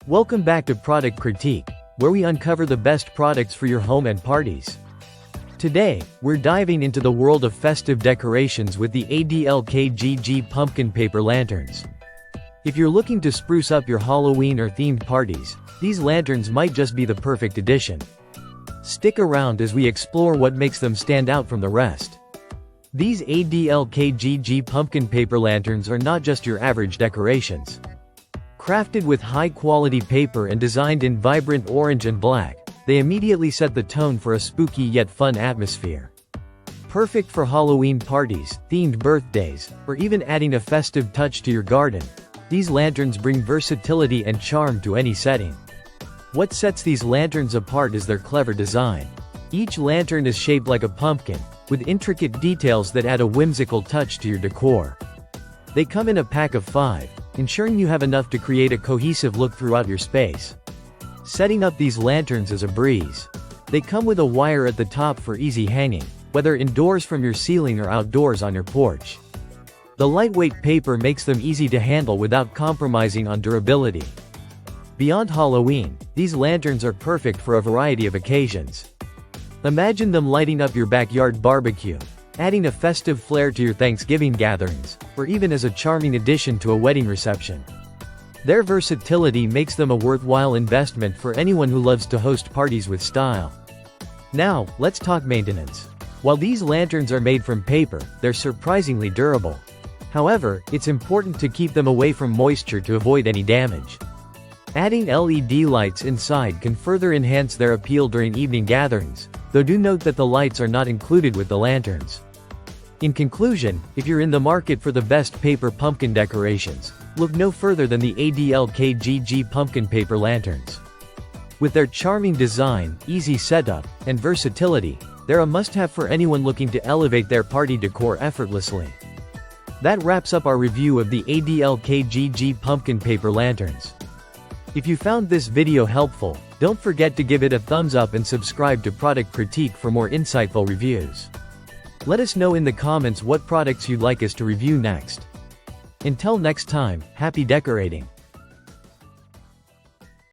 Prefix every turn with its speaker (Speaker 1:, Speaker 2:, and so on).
Speaker 1: Welcome back to Product Critique, where we uncover the best products for your home and parties. Today, we're diving into the world of festive decorations with the ADLKGG pumpkin paper lanterns. If you're looking to spruce up your Halloween or themed parties, these lanterns might just be the perfect addition. Stick around as we explore what makes them stand out from the rest. These ADLKGG pumpkin paper lanterns are not just your average decorations. Crafted with high-quality paper and designed in vibrant orange and black, they immediately set the tone for a spooky yet fun atmosphere. Perfect for Halloween parties, themed birthdays, or even adding a festive touch to your garden, these lanterns bring versatility and charm to any setting. What sets these lanterns apart is their clever design. Each lantern is shaped like a pumpkin, with intricate details that add a whimsical touch to your decor. They come in a pack of 5, ensuring you have enough to create a cohesive look throughout your space. Setting up these lanterns is a breeze. They come with a wire at the top for easy hanging, whether indoors from your ceiling or outdoors on your porch. The lightweight paper makes them easy to handle without compromising on durability. Beyond Halloween, these lanterns are perfect for a variety of occasions. Imagine them lighting up your backyard barbecue, adding a festive flair to your Thanksgiving gatherings, or even as a charming addition to a wedding reception. Their versatility makes them a worthwhile investment for anyone who loves to host parties with style. Now, let's talk maintenance. While these lanterns are made from paper, they're surprisingly durable. However, it's important to keep them away from moisture to avoid any damage. Adding LED lights inside can further enhance their appeal during evening gatherings, though do note that the lights are not included with the lanterns. In conclusion, if you're in the market for the best paper pumpkin decorations, look no further than the ADLKGG pumpkin paper lanterns. With their charming design, easy setup, and versatility, they're a must-have for anyone looking to elevate their party decor effortlessly. That wraps up our review of the ADLKGG pumpkin paper lanterns. If you found this video helpful, don't forget to give it a thumbs up and subscribe to Product Critique for more insightful reviews. Let us know in the comments what products you'd like us to review next. Until next time, happy decorating!